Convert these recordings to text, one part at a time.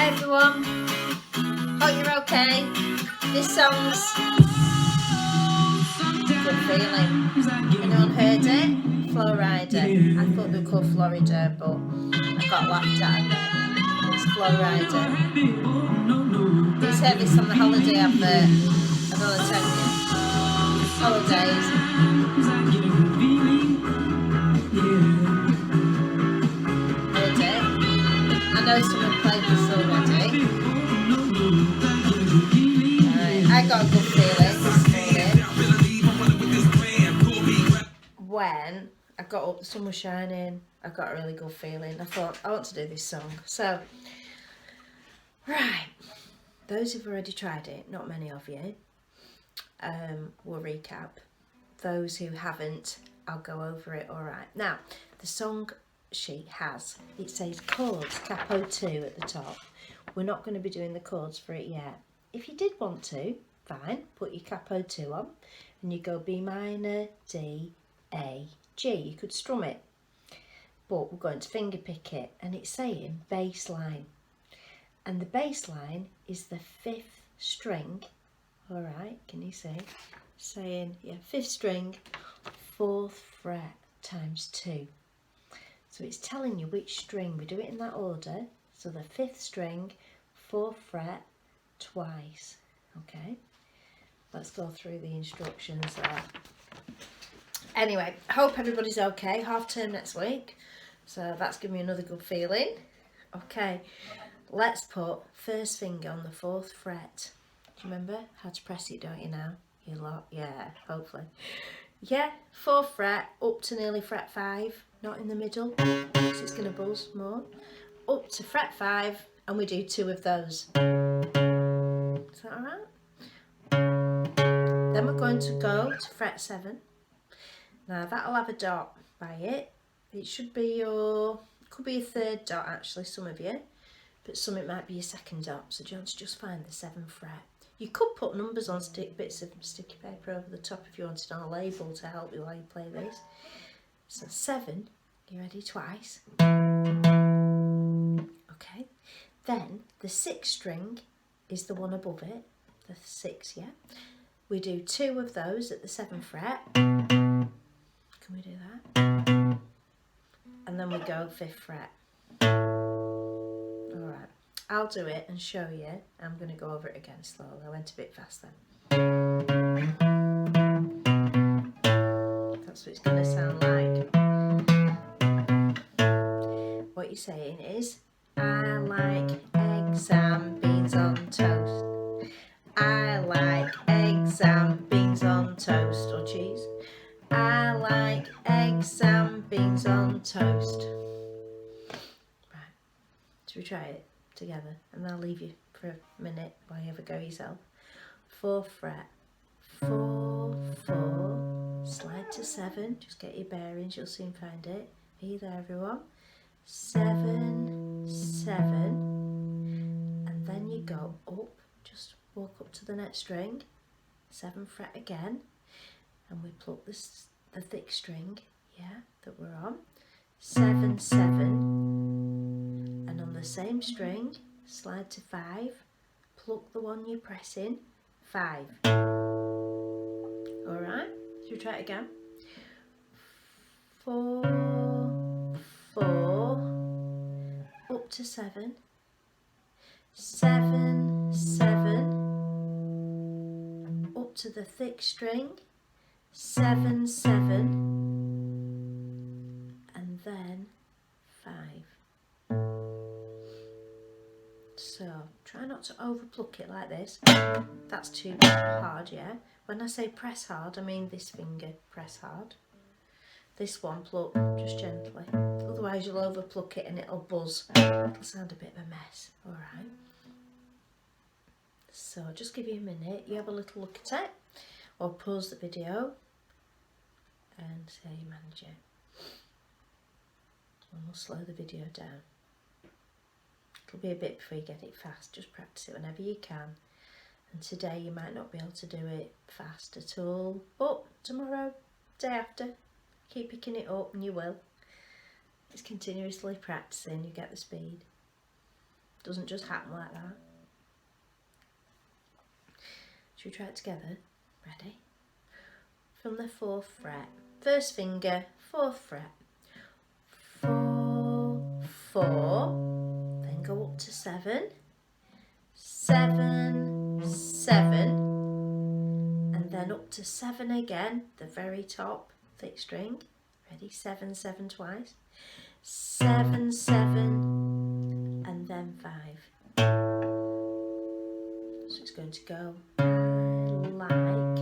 Hi everyone, hope you're okay. This song's Good Feeling. Anyone heard it? Flo Rida. I thought they were called Florida, but I got laughed at a bit. It's Flo Rida. You heard this on the holiday advert. I don't want to tell you. Holidays. Heard it? I know someone played this already. Right, I got a good feeling this morning. When I got up, the sun was shining, I got a really good feeling. I thought, I want to do this song. So, right, those who've already tried it, not many of you, we'll recap. Those who haven't, I'll go over it. Alright, now, the song sheet it says chords, capo 2 at the top. We're not going to be doing the chords for it yet. If you did want to, fine, put your capo 2 on, and you go B minor, D, A, G. You could strum it, but we're going to finger pick it, and it's saying bass line, and the bass line is the 5th string. All right, can you see? Saying, yeah, 5th string, 4th fret times 2. So it's telling you which string. We do it in that order. So the 5th string, 4th fret, twice. Okay, let's go through the instructions there. Anyway, hope everybody's okay. Half term next week, so that's given me another good feeling. Okay, let's put first finger on the 4th fret. Do you remember how to press it, don't you now? You lot, yeah, hopefully. Yeah, 4th fret up to nearly fret 5, not in the middle, because it's going to buzz more. Up to fret 5, and we do 2 of those. Is that alright? Then we're going to go to fret 7. Now that'll have a dot by it. It should be could be a 3rd dot actually, some of you, but some it might be your 2nd dot. So do you want to just find the 7th fret? You could put numbers on bits of sticky paper over the top if you wanted on a label to help you while you play this. So 7, you ready? Twice. Okay. Then the 6th string is the one above it, the 6, yeah. We do 2 of those at the 7th fret. Can we do that? And then we go 5th fret. Alright, I'll do it and show you. I'm going to go over it again slowly. I went a bit fast then. That's what it's going to sound like. What you're saying is, I like eggs and beans on toast. I like eggs and beans on toast, or cheese. I like eggs and beans on toast. Right, should we try it together? And I'll leave you for a minute while you have a go yourself. 4th fret, 4, 4, slide to 7, just get your bearings, you'll soon find it. Are you there everyone? 7, 7, and then you go up, just walk up to the next string, 7th fret again, and we pluck the thick string, yeah, that we're on, 7, 7, and on the same string, slide to 5, pluck the one you're pressing, 5. Alright, should we try it again? 4, 4, up to 7, 7, 7, up to the thick string, 7, 7, and then 5. So try not to over pluck it like this. That's too hard, yeah. When I say press hard, I mean this finger press hard. This one pluck just gently. Otherwise you'll over pluck it and it'll buzz. It'll sound a bit of a mess. Alright. So just give you a minute. You have a little look at it, or pause the video and see how you manage it. And we'll slow the video down. It'll be a bit before you get it fast. Just practice it whenever you can. And today you might not be able to do it fast at all, but tomorrow, day after, keep picking it up and you will. It's continuously practicing, you get the speed. Doesn't just happen like that. Should we try it together? Ready? From the 4th fret. First finger, 4th fret. 4, 4. Then go up to 7. 7, 7. And then up to 7 again, the very top, thick string. Ready? 7, 7 twice. 7, 7. And then 5. So it's going to go, I like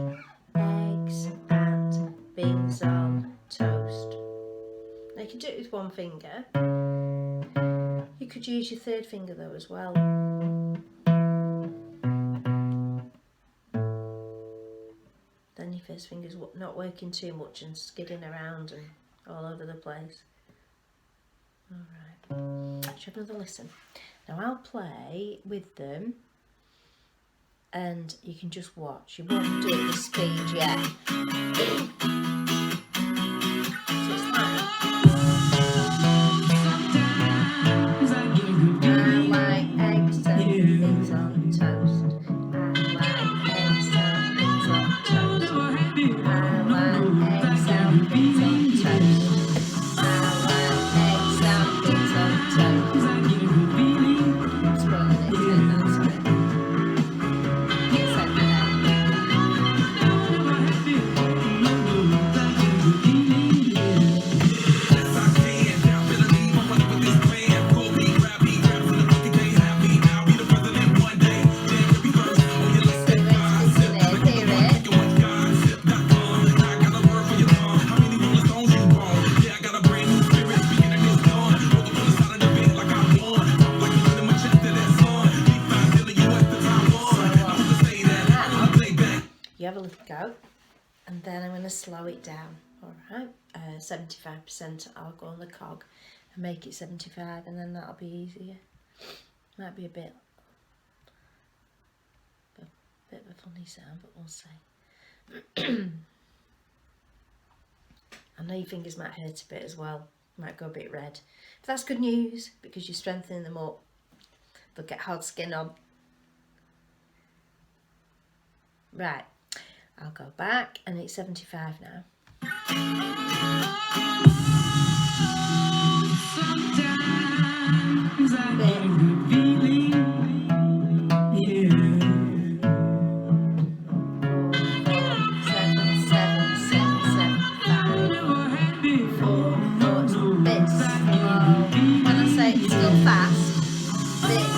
eggs and beans on toast. Now you can do it with one finger. You could use your 3rd finger though as well. Then your 1st finger's not working too much and skidding around and all over the place. Alright, let's have another listen. Now I'll play with them and you can just watch. You won't do it with speed yet. So it's like, I like eggs and beans on toast. I like eggs and beans on toast. I like eggs and beans on toast. I like eggs and beans on toast. I'm spoiling it, so that's it. You have a little go, and then I'm going to slow it down. Alright, 75%, I'll go on the cog and make it 75, and then that'll be easier. Might be a bit of a funny sound, but we'll see. I know your fingers might hurt a bit as well, might go a bit red. But that's good news, because you're strengthening them up. They'll get hard skin on. Right. I'll go back and it's 75 now. When I say it's still fast, bit.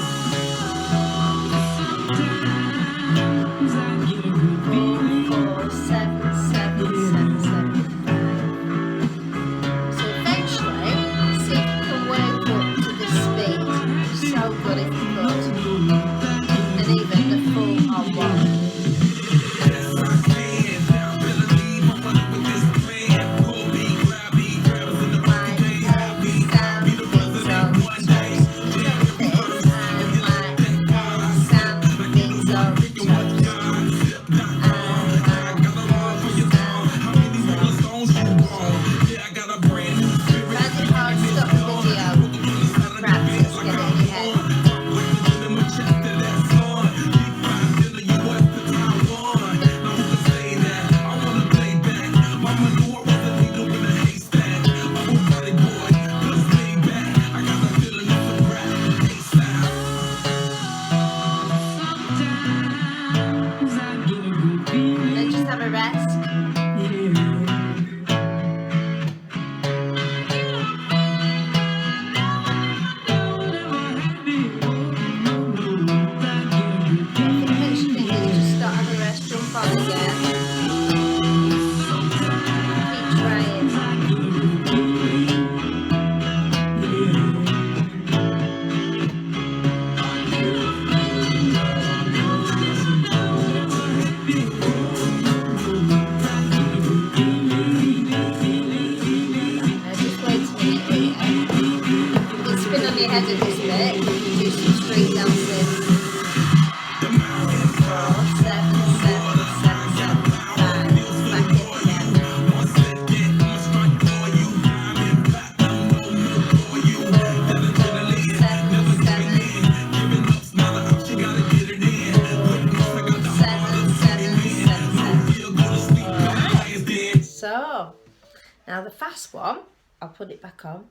Now the fast one, I'll put it back on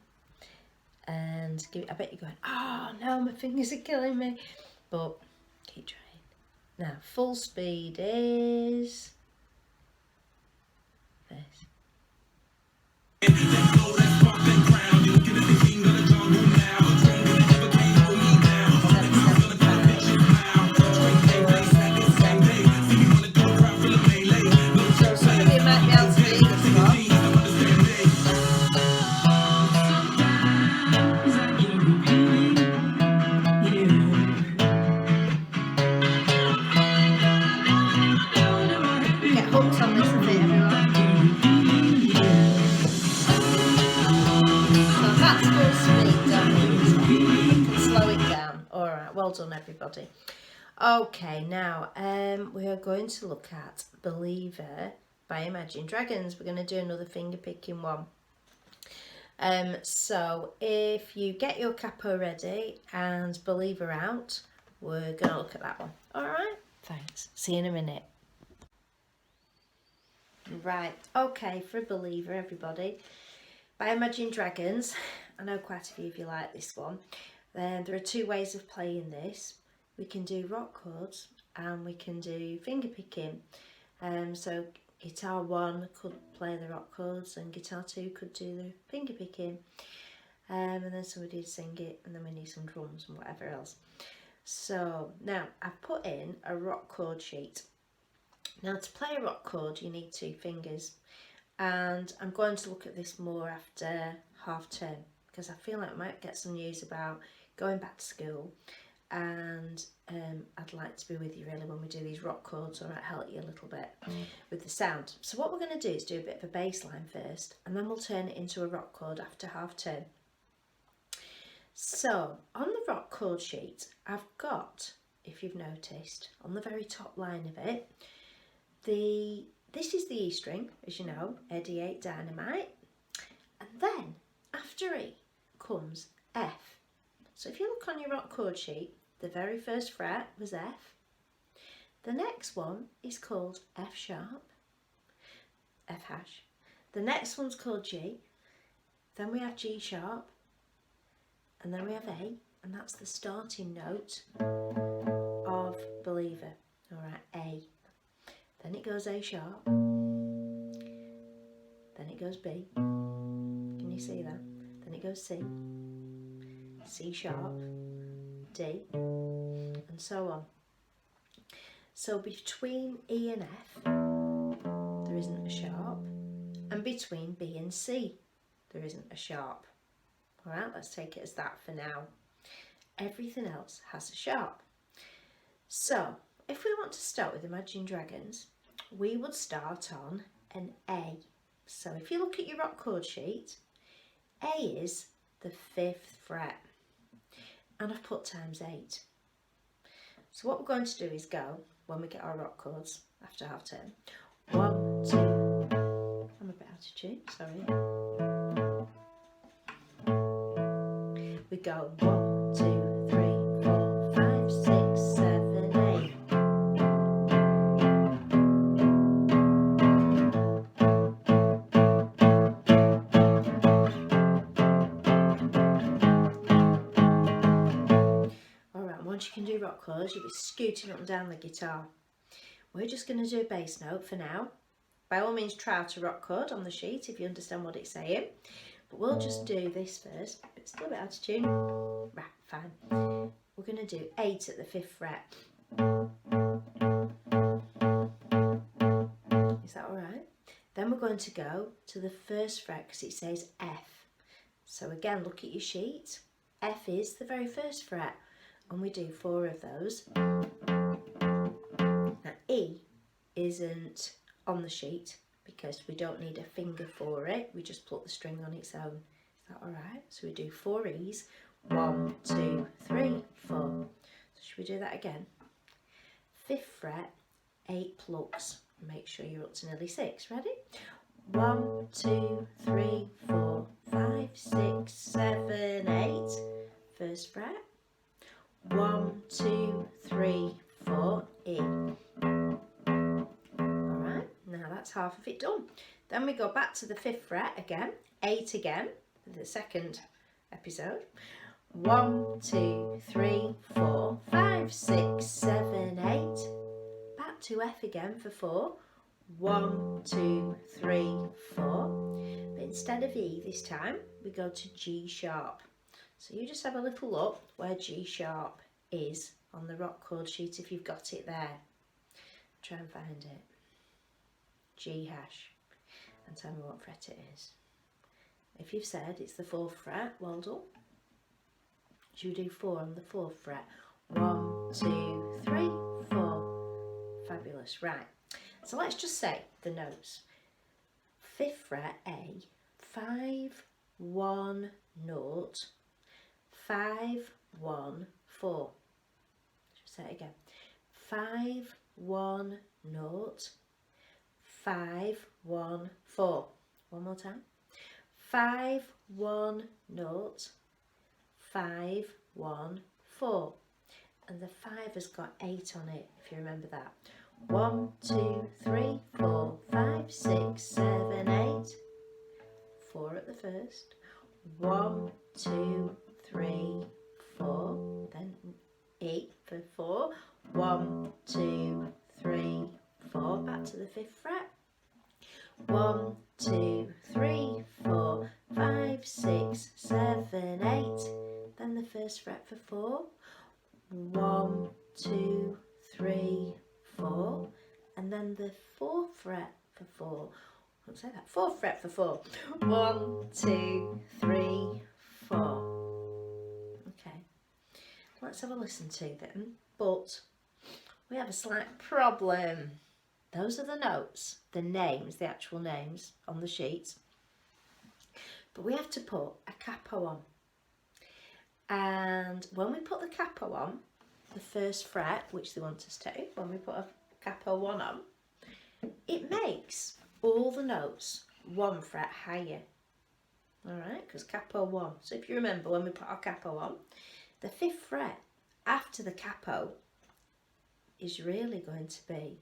and give it, I bet you're going, oh no, my fingers are killing me. But keep trying. Now full speed is this. Well done, everybody. Okay, now we are going to look at Believer by Imagine Dragons. We're going to do another finger picking one. So if you get your capo ready and Believer out, we're going to look at that one. All right, thanks. See you in a minute. Right, okay, for Believer, everybody, by Imagine Dragons. I know quite a few of you like this one. Then there are two ways of playing this. We can do rock chords and we can do finger picking. So guitar 1 could play the rock chords and guitar 2 could do the finger picking. And then somebody would sing it, and then we need some drums and whatever else. So now I've put in a rock chord sheet. Now to play a rock chord you need 2 fingers, and I'm going to look at this more after half term because I feel like I might get some news about going back to school, and I'd like to be with you really when we do these rock chords, or might help you a little bit with the sound. So what we're going to do is do a bit of a bass line first, and then we'll turn it into a rock chord after half term. So on the rock chord sheet I've got, if you've noticed, on the very top line of it, this is the E string, as you know, Eddie 8 Dynamite, and then after E comes F. So if you look on your rock chord sheet, the very first fret was F. The next one is called F sharp, F hash. The next one's called G. Then we have G sharp, and then we have A, and that's the starting note of Believer. All right, A. Then it goes A sharp. Then it goes B. Can you see that? Then it goes C. C sharp, D, and so on. So between E and F, there isn't a sharp, and between B and C, there isn't a sharp. All right, let's take it as that for now. Everything else has a sharp. So if we want to start with Imagine Dragons, we would start on an A. So if you look at your rock chord sheet, A is the 5th fret, and I've put ×8. So what we're going to do is go, when we get our rock chords after half term, 1, 2, I'm a bit out of tune, sorry. We go 1, 2, 3, 4, 5, 6, 7, 8. Once you can do rock chords, you'll be scooting up and down the guitar. We're just going to do a bass note for now. By all means, try out a rock chord on the sheet if you understand what it's saying. But we'll just do this first. It's still a bit out of tune. Right, fine. We're going to do 8 at the 5th fret. Is that alright? Then we're going to go to the 1st fret because it says F. So again, look at your sheet. F is the very 1st fret. And we do 4 of those. Now E isn't on the sheet because we don't need a finger for it. We just pluck the string on its own. Is that alright? So we do 4 E's. 1, 2, 3, 4. So should we do that again? 5th fret, 8 plucks. Make sure you're up to nearly 6. Ready? 1, 2, 3, 4, 5, 6, 7, 8. 1st fret. 1, 2, 3, 4, E. Alright, now that's half of it done. Then we go back to the 5th fret again, 8 again, the second episode. 1, 2, 3, 4, 5, 6, 7, 8. Back to F again for 4. 1, 2, 3, 4. But instead of E this time, we go to G sharp. So you just have a little look where G sharp is on the rock chord sheet if you've got it there. Try and find it. G hash. And tell me what fret it is. If you've said it's the 4th fret, well done. Should we do 4 on the 4th fret? 1, 2, 3, 4. Fabulous. Right. So let's just say the notes. 5th fret A, 5, 1, 0, 5, 1, 4. Should we say it again? 5, 1, 0, 5, 1, 4. One more time. 5, 1, 0, 5, 1, 4. And the 5 has got 8 on it, if you remember that. 1, 2, 3, 4, 5, 6, 7, 8. 4 at the first. 1, 2, 3, 4. Then E for 4. 1, 2, 3, 4. Back to the 5th fret. 1, 2, 3, 4, 5, 6, 7, 8. Then the 1st fret for 4. 1, 2, 3, 4. And then the 4th fret for 4. I'll say that. 4th fret for 4. 1, 2, 3, 4. Okay. Let's have a listen to them. But we have a slight problem. Those are the notes, the names, the actual names on the sheet. But we have to put a capo on. And when we put the capo on, the 1st fret, which they want us to, when we put a capo 1 on, it makes all the notes 1 fret higher. Alright, because capo 1. So if you remember when we put our capo on, the 5th fret after the capo is really going to be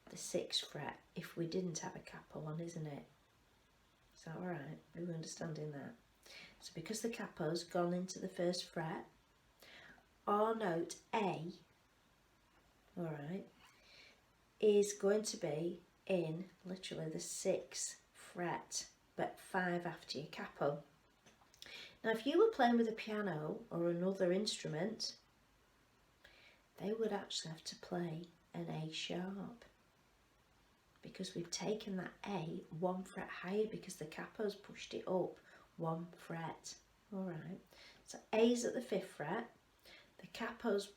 the 6th fret if we didn't have a capo on, isn't it? Is that alright? Are we understanding that? So because the capo's gone into the 1st fret, our note A, alright, is going to be in literally the 6th fret, but 5 after your capo. Now if you were playing with a piano or another instrument, they would actually have to play an A sharp, because we've taken that A 1 fret higher because the capo's pushed it up 1 fret. Alright, so A's at the 5th fret, the capo's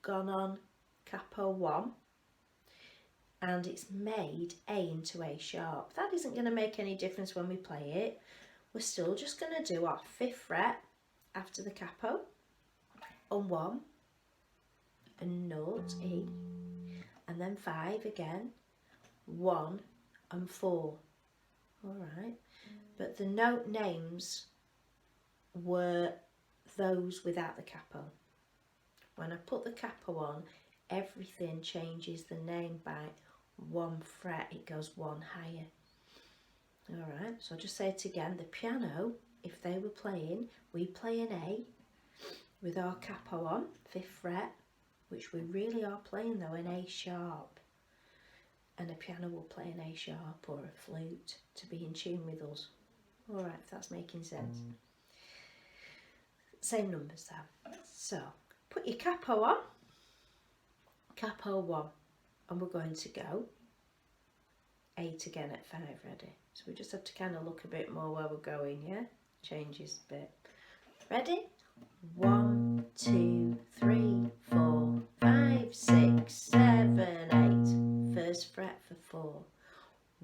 gone on capo 1, and it's made A into A sharp. That isn't going to make any difference when we play it. We're still just going to do our 5th fret after the capo on 1, and note E, and then 5 again, 1 and 4. Alright, but the note names were those without the capo. When I put the capo on, everything changes the name by 1 fret, it goes 1 higher. Alright, so I'll just say it again. The piano, if they were playing, we play an A with our capo on, 5th fret, which we really are playing though, an A sharp. And a piano will play an A sharp or a flute to be in tune with us. Alright, if that's making sense. Same numbers though. So, put your capo on, capo 1, and we're going to go 8 again at 5, ready? So we just have to kind of look a bit more where we're going, yeah? Changes a bit. Ready? 1, 2, 3, 4, 5, 6, 7, 8. 1st fret for 4.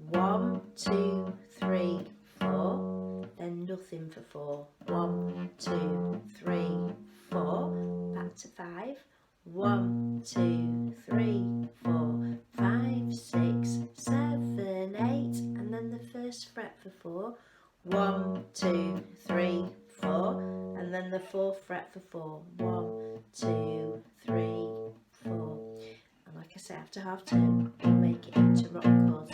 1, 2, 3, 4. Then nothing for 4. 1, 2, 3, 4. Back to 5. 1, 2, 3, 4, 5, 6, 7, 8. And then the 1st fret for 4. 1, 2, 3, 4. And then the 4th fret for 4. 1, 2, 3, 4. And like I say, after half tone, we'll make it into rock chords.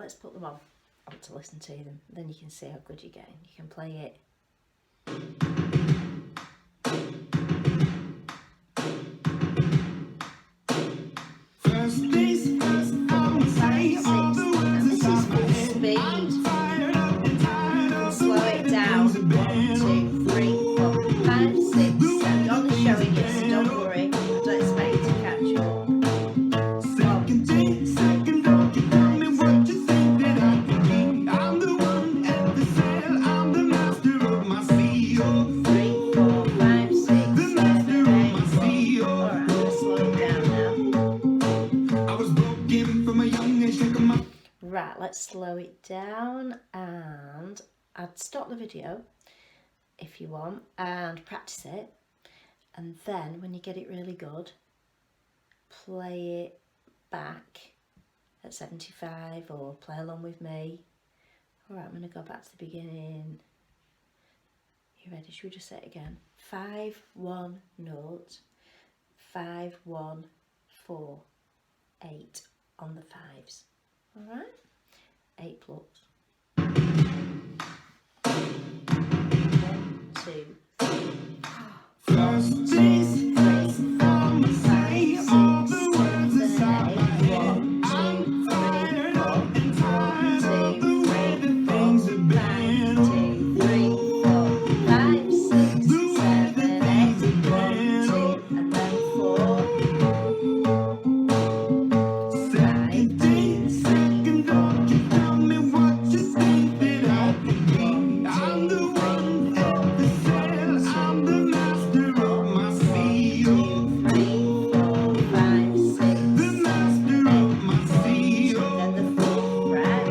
let's put them on. I want to listen to them, then you can see how good you're getting. You can play it. First things first, I'ma say all the words inside my head. Speed. I'm fired up and tired of the Slow way it that down. things have 1, been. 2, 3, 4, 5, 6, 7. I'm only showing you, so don't worry. I don't expect you to catch up. Second thing, second, don't you tell me what you think that I can be. I'm the one at the sail, I'm the master of my sea. 3, 4, 5, 6, 7, 8. Alright, I'm going to slow it down now. I was broken from a young age, shaking my. Right, let's slow it down, and I'd stop the video if you want and practice it, and then when you get it really good, play it back at 75 or play along with me. Alright, I'm going to go back to the beginning. You ready? Should we just say it again? 5, 1 note, 5, 1, 4, 8 on the 5s. Alright? 8 plucks. 1, 2, 3. First things first, I'ma say all the words inside my head. I'm fired up and tired of the way that things have been. 2, 3, 4, 5, 6, 7, 8. 1, 2, and then 4. Second thing, second, don't you tell me what you think that I can be. I'm the one at the sail, I'm the master of my sea. 3, 4, 5, 6, The master of my sea. then the 4th fret.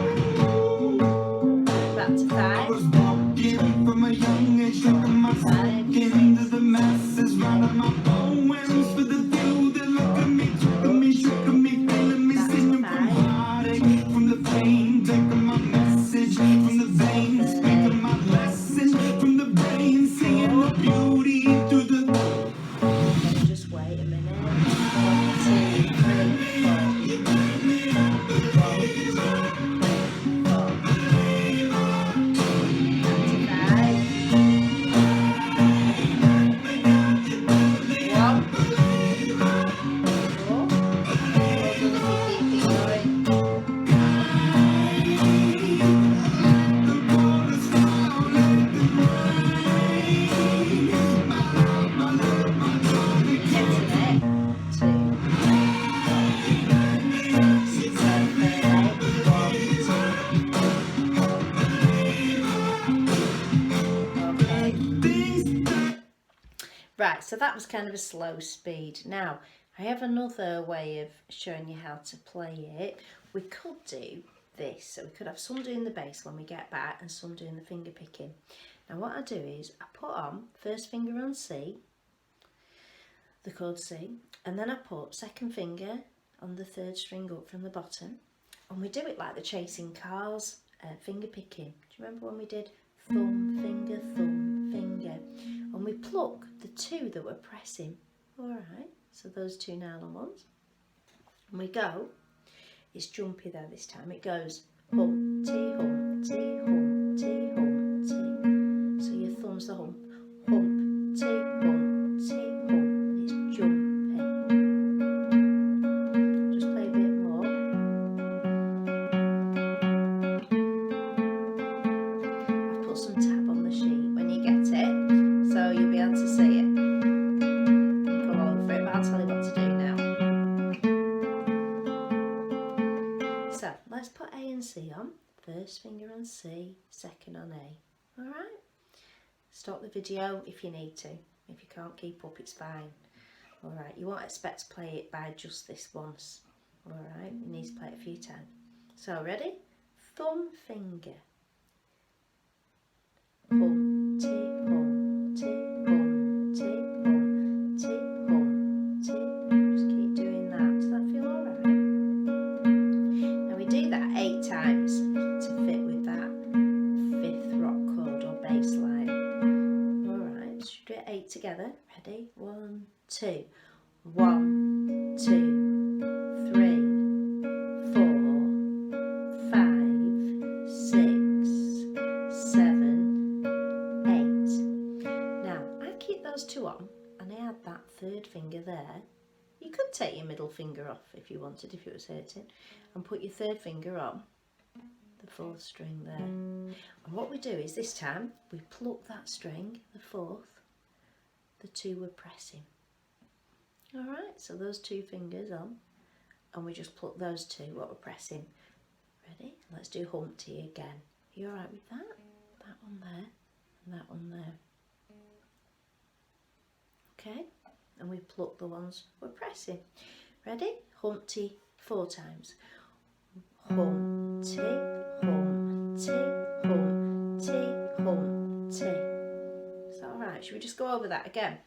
Back to I 5. was walking from a young age, shaking myself into the masses, writing my poems for the few that look at me, took me, shook me, feeling me, singing from heartache, from the pain, taking my message from the veins, speaking my lesson from the brain, singing the beauty through the. Then just wait a minute. 1, 2, 3, 4. 1, 2, 3, 4. Right, so that was kind of a slow speed. Now, I have another way of showing you how to play it. We could do this, so we could have some doing the bass when we get back and some doing the finger picking. Now what I do is I put on first finger on C, the chord C, and then I put second finger on the 3rd string up from the bottom, and we do it like the Chasing Cars finger picking. Do you remember when we did thumb, finger, and we pluck the 2 that we're pressing? Alright, so those 2 nylon ones, and we go, it's jumpy though this time, it goes hum, T, hum, T, hum, T, hum, T. So your thumb's the hump, hump, T, hum, T, hum, it's jumpy. Just play a bit more. I've put some tab on the sheet when you get it, so you'll be able to see it. Go over it, but I'll tell you what to do now. So let's put A and C on. First finger on C, second on A. Alright? Stop the video if you need to. If you can't keep up, it's fine. Alright, you won't expect to play it by just this once. Alright, you need to play it a few times. So ready? Thumb, finger. Hum, T, hum, T, hum, T, hum, T, hum, T. Just keep doing that. Does that feel alright? Now we do that 8 times to fit with that 5th rock chord or bass line. Alright, should we do it 8 together? Ready? 1, 2. 1, 2, 3, 4, 5, out that third finger there. You could take your middle finger off if you wanted, if it was hurting, and put your third finger on the fourth string there. And what we do is this time we pluck that string, the fourth, the two we're pressing. Alright, so those two fingers on, and we just pluck those two, what we're pressing. Ready? Let's do Humpty again. Are you alright with that? That one there, and that one there. Okay, and we pluck the ones we're pressing. Ready? Humpty 4 times. Humpty, Humpty, Humpty, Humpty. Is that alright? Should we just go over that again?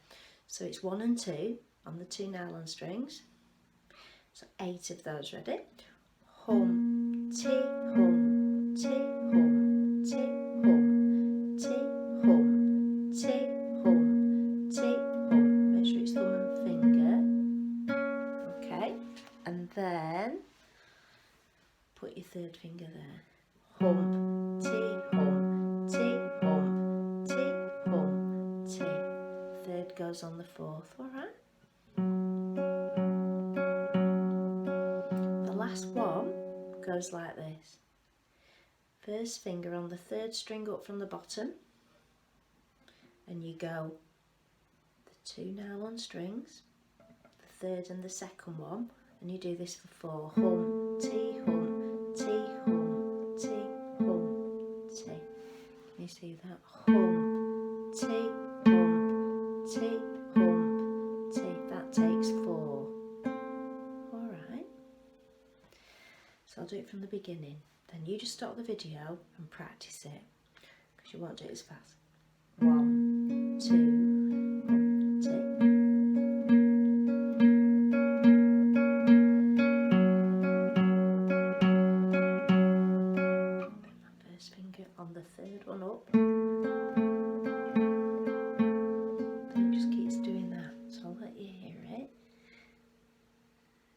So it's 1 and 2 on the 2 nylon strings. So 8 of those. Ready? Humpty, Humpty, Humpty, Humpty, Humpty, Humpty, Hum. Make sure it's thumb and finger. Okay, and then put your third finger there. Humpty, Humpty, Humpty, Humpty. Third goes on the fourth, alright? The last one goes like this. First finger on the third string up from the bottom, and you go the 2 nylon strings, the third and the second one, and you do this for 4. Humpty, Humpty, Humpty, Humpty. Can you see that? Humpty, Humpty, Humpty. That takes 4. Alright. So I'll do it from the beginning. Then you just stop the video and practice it, because you won't do it as fast. 1, 2, Humpty. First finger on the third one up. It just keeps doing that, so I'll let you hear it.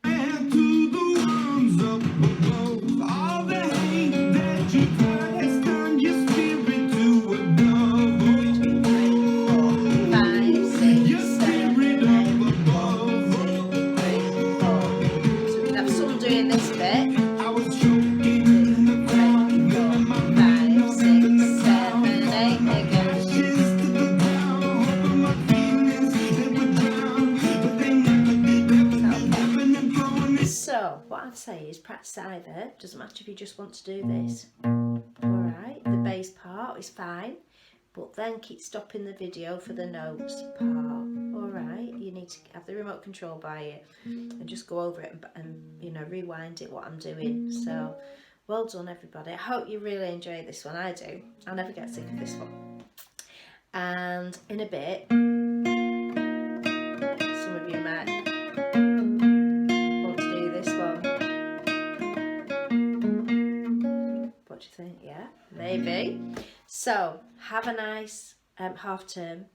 And to the ones up above, all the hate that you has turned your spirit to a dove. 2, 3, 4, 5, 6, Your 7, spirit 8, up above. 1, 2, 3, 4. So we can have some doing this bit. I was choking in the crowd, then my 5, 6, 7, 8 again. ashes to the ground, hoping my feelings they would drown, but they never did. Ebbing and flowing this. So what I'd say is practice either. Doesn't matter if you just want to do this. Alright, the bass part is fine, but then keep stopping the video for the notes part. Alright, you need to have the remote control by you and just go over it and you know, rewind it what I'm doing. So well done everybody. I hope you really enjoy this one. I do. I'll never get sick of this one. And in a bit, some of you might want to do this one. What do you think? Yeah, maybe. So have a nice half term,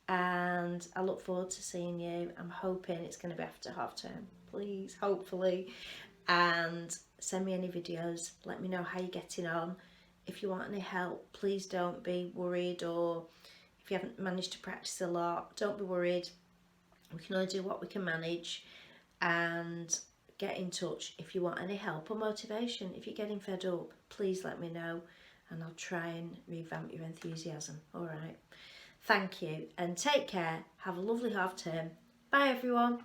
and I look forward to seeing you. I'm hoping it's going to be after half term, please, hopefully. And send me any videos, let me know how you're getting on. If you want any help, please don't be worried, or if you haven't managed to practice a lot, don't be worried. We can only do what we can manage, and get in touch if you want any help or motivation. If you're getting fed up, please let me know, and I'll try and revamp your enthusiasm. Alright, thank you and take care. Have a lovely half term. Bye everyone.